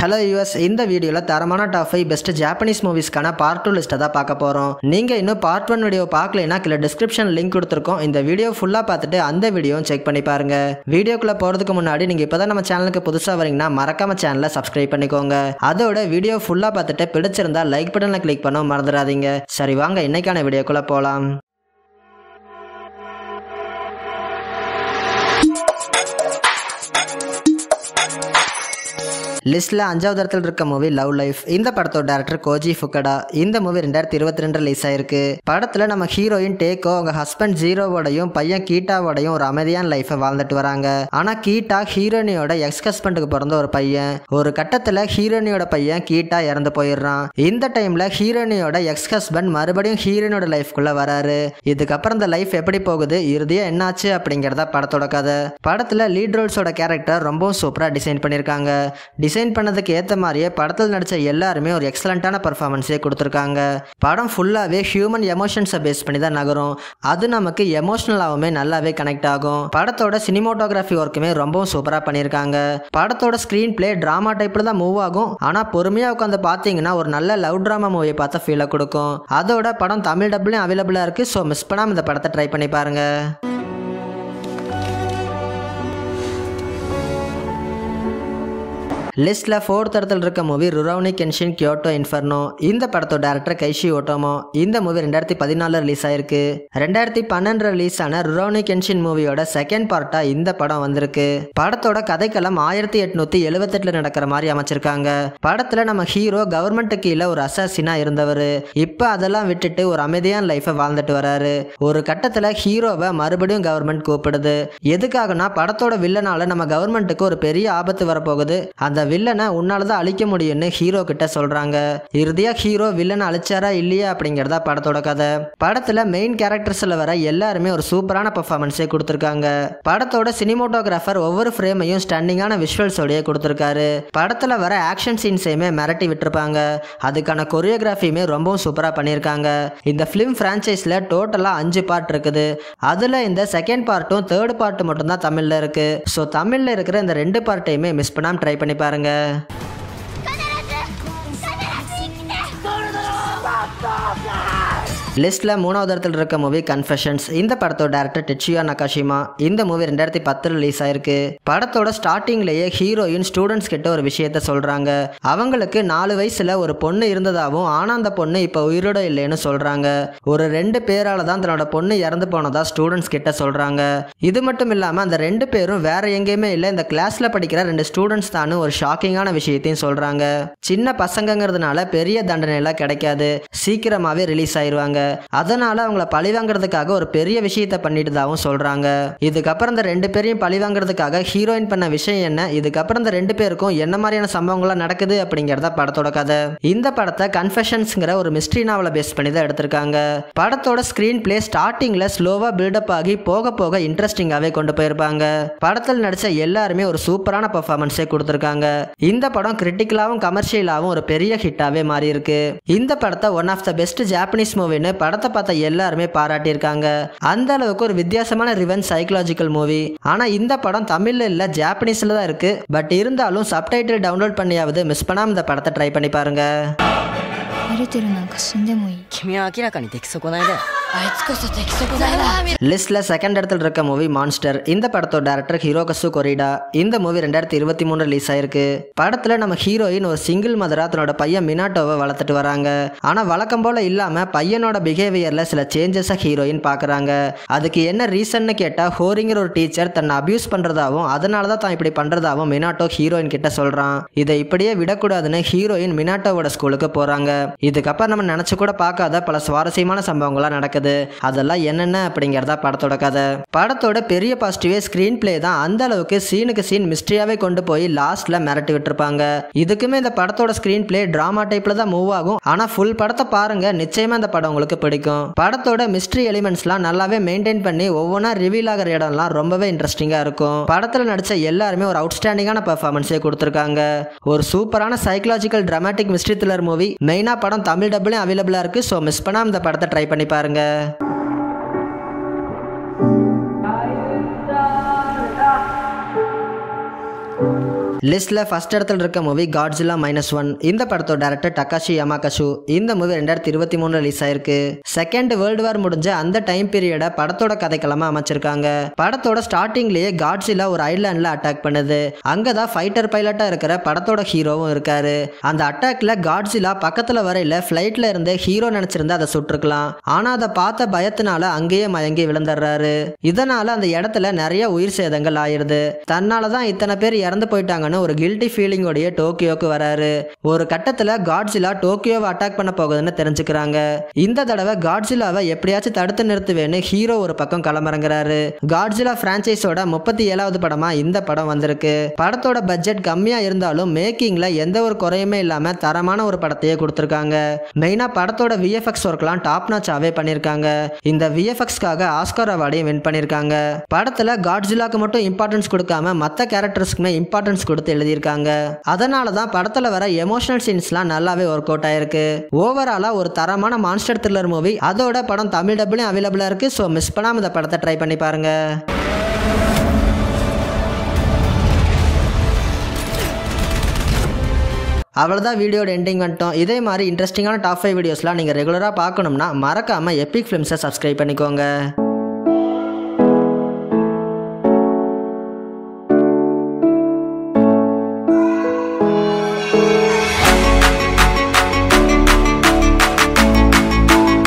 Hello US, இந்த வீடியோவில் தரமான டாப் 5 பெஸ்ட் ஜாப்பனீஸ் மூவிஸ்க்கான பார்ட் 2 லிஸ்ட்டை தான் பார்க்க போகிறோம். நீங்கள் இன்னும் பார்ட் 1 வீடியோ பார்க்கலைன்னா கீழே டிஸ்கிரிப்ஷன் லிங்க் கொடுத்துருக்கோம். இந்த வீடியோ ஃபுல்லாக பார்த்துட்டு அந்த வீடியோவும் செக் பண்ணி பாருங்க. வீடியோக்குள்ளே போகிறதுக்கு முன்னாடி நீங்கள் இப்போ தான் நம்ம சேனலுக்கு புதுசாக வரீங்கன்னா மறக்காம சேனலை சப்ஸ்கிரைப் பண்ணிக்கோங்க. அதோட வீடியோ ஃபுல்லாக பார்த்துட்டு பிடிச்சிருந்தா லைக் பட்டனை கிளிக் பண்ண மறந்துடாதீங்க. சரி வாங்க இன்னைக்கான வீடியோக்குள்ளே போகலாம். லிஸ்ட்ல 5வது இடத்துல இருக்க மூவி லவ் லைஃப். இந்த படத்தோட டைரக்டர் கோஜி ஃபுகடா. இந்த மூவி 2022 ரிலீஸ் ஆயிருக்கு. படத்துல நம்ம ஹீரோயின் டேக்கோ அவங்க ஹஸ்பண்ட் ஜீரோவோடையும் பையன் கீட்டாவோடையும் ஒரு அமைதியான லைஃபை வாழ்ந்துட்டு வராங்க. ஆனா கீட்டா ஹீரோனியோட எக்ஸ் ஹஸ்பண்டுக்கு பிறந்த ஒரு பையன். ஒரு கட்டத்துல ஹீரோனியோட பையன் கீட்டா இறந்து போயிடுறான். இந்த டைம்ல ஹீரோனியோட எக்ஸ் ஹஸ்பண்ட் மறுபடியும் ஹீரோனியோட லைஃப்குள்ள வராரு. இதுக்கப்புறம் இந்த லைஃப் எப்படி போகுது, இறுதியா என்னாச்சு அப்படிங்கறத படத்தோட கதை. படத்துல லீட் ரோல்ஸோட கேரக்டர் ரொம்பவும் சூப்பரா டிசைன் பண்ணிருக்காங்க. டிசைன் பண்ணதுக்கு ஏற்ற மாதிரியே படத்தில் நடிச்ச எல்லாருமே ஒரு எக்ஸலண்டான பர்ஃபார்மன்ஸே கொடுத்துருக்காங்க. படம் ஃபுல்லாகவே ஹியூமன் எமோஷன்ஸை பேஸ் பண்ணி தான் நகரும். அது நமக்கு எமோஷனலாகவுமே நல்லாவே கனெக்ட் ஆகும். படத்தோட சினிமோட்டோகிராஃபி ஒர்க்குமே ரொம்பவும் சூப்பராக பண்ணியிருக்காங்க. படத்தோட ஸ்க்ரீன் பிளே ட்ராமா டைப்பில் தான் மூவ் ஆகும். ஆனால் பொறுமையாக உட்காந்து பார்த்தீங்கன்னா ஒரு நல்ல லவ் ட்ராமா மூவியை பார்த்த ஃபீலை கொடுக்கும். அதோட படம் தமிழ் டப்லையும் அவைலபிளாக இருக்குது. ஸோ மிஸ் பண்ணாமல் இந்த படத்தை ட்ரை பண்ணி பாருங்கள். லிஸ்ட்ல 4th இடத்துல இருக்க மூவி ருரோனி கென்ஷின் கியோட்டோ இன்ஃபர்னோ. இந்த படத்தோட டைரக்டர் கைஷி ஓட்டோமோ. இந்த மூவி 2014 ரிலீஸ் ஆயிருக்கு. 2012 ரிலீஸ் ஆன ருரோனி கென்ஷின் மூவியோட செகண்ட் பார்ட்டா இந்த படம் வந்திருக்கு. படத்தோட கதைக்களம் 1878 நடக்கிற மாதிரி அமைச்சிருக்காங்க. படத்துல நம்ம ஹீரோ கவர்மெண்ட் கீழே ஒரு அசாசினா இருந்தவர். இப்ப அதெல்லாம் விட்டுட்டு ஒரு அமைதியான லைஃபை வாழ்ந்துட்டு வராரு. ஒரு கட்டத்துல ஹீரோவை மறுபடியும் கவர்மெண்ட் கூப்பிடுது. எதுக்காகனா படத்தோட வில்லனால நம்ம கவர்மெண்ட்டுக்கு ஒரு பெரிய ஆபத்து வரப்போகுது. அந்த வில்லனை உன்னாலதான் அழிக்க முடியும்னு ஹீரோ கிட்ட சொல்றாங்க. இறுதியா ஹீரோ வில்லனை அழிச்சாரா இல்லையா அப்படிங்கறதா படத்தோட கதை. படத்துல மெயின் கேரக்டர்ஸ்ல வர எல்லாருமே ஒரு சூப்பரான பெர்ஃபார்மன்ஸே கொடுத்திருக்காங்க. படத்தோட சினிமோட்டோகிராஃபர் ஒவ்வொரு ஃப்ரேமையும் ஸ்டன்னிங்கான விஷுவல்ஸோடய கொடுத்திருக்காரு. படத்துல வர ஆக்ஷன் சீன்ஸையுமே மிரட்டி விட்டுருப்பாங்க. அதுக்கான கொரியோகிராஃபியுமே ரொம்பவும் சூப்பரா பண்ணியிருக்காங்க. இந்த பிலிம் பிரான்ச்சைஸ்ல டோட்டலா 5 பார்ட் இருக்குது. அதுல இந்த செகண்ட் பார்ட்டும் தேர்ட் பார்ட் மட்டும் தான் தமிழ்ல இருக்கு. ஸோ தமிழ்ல இருக்கிற இந்த 2 பார்ட்டையுமே மிஸ் பண்ணாம ட்ரை பண்ணி பாருங்க. லிஸ்ட்ல 3வது இடத்துல இருக்க மூவி கன்ஃபெஷன்ஸ். இந்த படத்தோட டைரக்டர் டெச்சுயா நகாஷிமா. இந்த மூவி 2010 ரிலீஸ் ஆயிருக்கு. படத்தோட ஸ்டார்டிங்லயே ஹீரோயின் ஸ்டூடெண்ட்ஸ் கிட்ட ஒரு விஷயத்த சொல்றாங்க. அவங்களுக்கு 4 வயசுல ஒரு பொண்ணு இருந்ததாவும் ஆனா அந்த பொண்ணு இப்ப உயிரோட இல்லைன்னு சொல்றாங்க. ஒரு 2 பேரால தான் தன்னோட பொண்ணு இறந்து போனதா ஸ்டூடெண்ட்ஸ் கிட்ட சொல்றாங்க. இது மட்டும் இல்லாம அந்த 2 பேரும் வேற எங்கேயுமே இல்ல, இந்த கிளாஸ்ல படிக்கிற 2 ஸ்டூடெண்ட்ஸ் தான் ஒரு ஷாக்கிங்கான விஷயத்தையும் சொல்றாங்க. சின்ன பசங்கிறதுனால பெரிய தண்டனை எல்லாம் கிடைக்காது, சீக்கிரமாவே ரிலீஸ் ஆயிருவாங்க. அதனால அவங்கள பழி வாங்குறதுக்காக ஒரு பெரிய விஷயத்தை பண்ணிட்டுதாவும் சொல்றாங்க. இதுக்கப்புறம் இந்த 2 பேரையும் பழி வாங்குறதுக்காக ஹீரோயின் பண்ண விஷயம் என்ன, இதுக்கப்புறம் இந்த 2 பேருக்கும் என்ன மாதிரியான சம்பவங்கள்லாம் நடக்குது அப்படிங்கறத படத்தோட கதை. இந்த படத்தை கன்ஃபெஷன்ஸ்ங்கிற ஒரு மிஸ்ட்ரி நாவலை பேஸ் பண்ணி தான் எடுத்திருக்காங்க. படத்தோட ஸ்கிரீன் பிளே ஸ்டார்டிங்ல ஸ்லோவா பில்டப் ஆகி போக போக இன்ட்ரெஸ்டிங்காவே கொண்டு போயிருப்பாங்க. படத்தில் நடிச்ச எல்லாருமே ஒரு சூப்பரான பெர்ஃபார்மன்ஸே கொடுத்திருக்காங்க. இந்த படம் கிரிட்டிக்கலாவும் கமர்ஷியலாவும் ஒரு பெரிய ஹிட்டாவே மாறி இருக்கு. இந்த படத்தை one of the best Japanese மூவின்னு படத்தை பார்த்த எல்லாருமே பாராட்டியிருக்காங்க. அந்த அளவுக்கு ஒரு வித்தியாசமான ரிவெஞ்ச் சைக்கலாஜிக்கல் மூவி. ஆனா இந்த படம் தமிழ்ல இல்ல, ஜாப்பனீஸ்ல தான் இருக்கு. பட் இருந்தாலும் சப்டைட்டில் டவுன்லோட் பண்ணியாவது மிஸ் பண்ணாம இந்த படத்தை ட்ரை பண்ணி பாருங்க. லிஸ்ட்ல 2nd இடத்துல இருக்க மூவி மான்ஸ்டர். இந்த படத்தோட டைரக்டர் ஹிரோகசு கொரிடா. இந்த மூவி 2023 ரிலீஸ் ஆயிருக்கு. படத்துல நம்ம ஹீரோயின் ஒரு சிங்கிள் மதரா தன்னோட பையன் மினாட்டோவை வளர்த்துட்டு வராங்க. ஆனா வழக்கம் போல இல்லாம பையனோட பிஹேவியர்ல சில சேஞ்சஸை ஹீரோயின் பாக்குறாங்க. அதுக்கு என்ன ரீசன்னு கேட்டா ஹோரிங்கிற ஒரு டீச்சர் தன்னை அபியூஸ் பண்றதாவும் அதனாலதான் தான் இப்படி பண்றதாவும் மினாட்டோ ஹீரோயின் கிட்ட சொல்றான். இதை இப்படியே விடக்கூடாதுன்னு ஹீரோயின் மினாட்டோவோட ஸ்கூலுக்கு போறாங்க. இதுக்கப்புறம் நம்ம நினைச்சு கூட பார்க்காத பல சுவாரஸ்யமான சம்பவங்கள்லாம் நடக்குது. அதெல்லாம் என்னென்ன அப்படிங்கறதா படத்தோட கதை. படத்தோட பெரிய பாசிட்டிவே ஸ்கிரீன் பிளே தான். அந்த அளவுக்கு சீனுக்கு சீன் மிஸ்ட்ரியாவே கொண்டு போய் லாஸ்ட்ல மிரட்டி விட்டுருப்பாங்க. இதுக்குமே இந்த படத்தோட ஸ்கிரீன் பிளே டிராமா டைப்ல தான் மூவ் ஆகும். ஆனா ஃபுல் படத்தை பாருங்க, நிச்சயமா இந்த படம் உங்களுக்கு பிடிக்கும். படத்தோட மிஸ்ட்ரி எலிமெண்ட்ஸ்லாம் நல்லாவே மெயின்டைன் பண்ணி ஒவ்வொன்றா ரிவீல் ஆகிற இடம்லாம் ரொம்பவே இன்ட்ரெஸ்டிங்கா இருக்கும். படத்துல நடிச்ச எல்லாருமே ஒரு அவுட்ஸ்டாண்டிங்கான பெர்ஃபார்மன்ஸே கொடுத்திருக்காங்க. ஒரு சூப்பரான psychological dramatic mystery thriller movie. மெயினா படம் தமிழ் டப்லையும் அவைலபிளா இருக்கு. ஸோ மிஸ் பண்ணாம இந்த படத்தை ட்ரை பண்ணி பாருங்க. லிஸ்ட்ல ஃபர்ஸ்ட் இடத்துல இருக்க மூவி காட்ஸில்லா -1. இந்த படத்தோட டைரக்டர் டகாஷி யமாகஷு. இந்த மூவி 2023 ரிலீஸ் ஆயிருக்கு. செகண்ட் வேர்ல்டு வார் முடிஞ்ச அந்த டைம் பீரியட படத்தோட கதைக்களமா அமைச்சிருக்காங்க. படத்தோட ஸ்டார்டிங்லயே காட்ஸில்லா ஒரு ஐலாண்ட்ல அட்டாக் பண்ணுது. அங்கதான் ஃபைட்டர் பைலட்டா இருக்கிற படத்தோட ஹீரோவும் இருக்காரு. அந்த அட்டாக்ல காட்ஸில்லா பக்கத்துல வரையில பிளைட்ல இருந்து ஹீரோ நினைச்சிருந்தா அதை சுட்டிருக்கலாம். ஆனா அதை பார்த்த பயத்தினால அங்கேயே மயங்கி விழுந்துடுறாரு. இதனால அந்த இடத்துல நிறைய உயிர் சேதங்கள் ஆயிருது. தன்னாலதான் இத்தனை பேர் இறந்து போயிட்டாங்கன்னு ஒரு கில்ட்டி ஃபீலிங்கோடைய டோக்கியோக்கு வராரு. ஒரு கட்டத்துல காட்ஸில்லா டோக்கியோவை அட்டாக் பண்ண போகுதுன்னு தெரிஞ்சுக்கிறாங்க. இந்த தடவை காட்ஸில்லாவை எப்படியாச்சும் தடுத்து நிறுத்துவேன்னு ஹீரோ ஒரு பக்கம் களமிறங்குறாரு. காட்ஸில்லா பிரான்சைஸோட 37வது படமா இந்த படம் வந்திருக்கு. படத்தோட பட்ஜெட் கம்மியா இருந்தாலும் மேக்கிங்ல எந்த ஒரு குறையுமே இல்லாம தரமான ஒரு படத்தையே கொடுத்திருக்காங்க. மெயினா படத்தோட விஎஃப்எக்ஸ் ஒர்க்லாம் டாப் நாச்சாவே பண்ணிருக்காங்க. இந்த விஎஃப்எக்ஸ்க்காக ஆஸ்கார் அவார்டையும் வின் பண்ணிருக்காங்க. படத்துல காட்ஸில்லாக்கு மட்டும் இம்பார்ட்டன்ஸ் கொடுக்காம மத்த கேரக்டர்ஸ்க்குமே இம்பார்ட்டன்ஸ் கொடுத்து எழுதியிருக்காங்க. அதனாலதான் படத்துல வர எமோஷனல் சீன்ஸ்லாம் நல்லாவே ஒர்க் அவுட் ஆயிருக்கு. ஓவராலா ஒரு தரமான மான்ஸ்டர் த்ரில்லர் மூவி. அதோட படம் தமிழ் டப்லயும் அவைலபிளா இருக்கு. ஸோ மிஸ் பண்ணாம இந்த படத்தை ட்ரை பண்ணி பாருங்க. அவ்வளோதான் வீடியோட எண்டிங் வந்துட்டோம். இதே மாதிரி இன்ட்ரெஸ்டிங்கான டாப் 5 வீடியோஸ்லாம் நீங்கள் ரெகுலராக பார்க்கணும்னா மறக்காமல் எபிக் ஃபிலிம்ஸை சப்ஸ்கிரைப் பண்ணிக்கோங்க.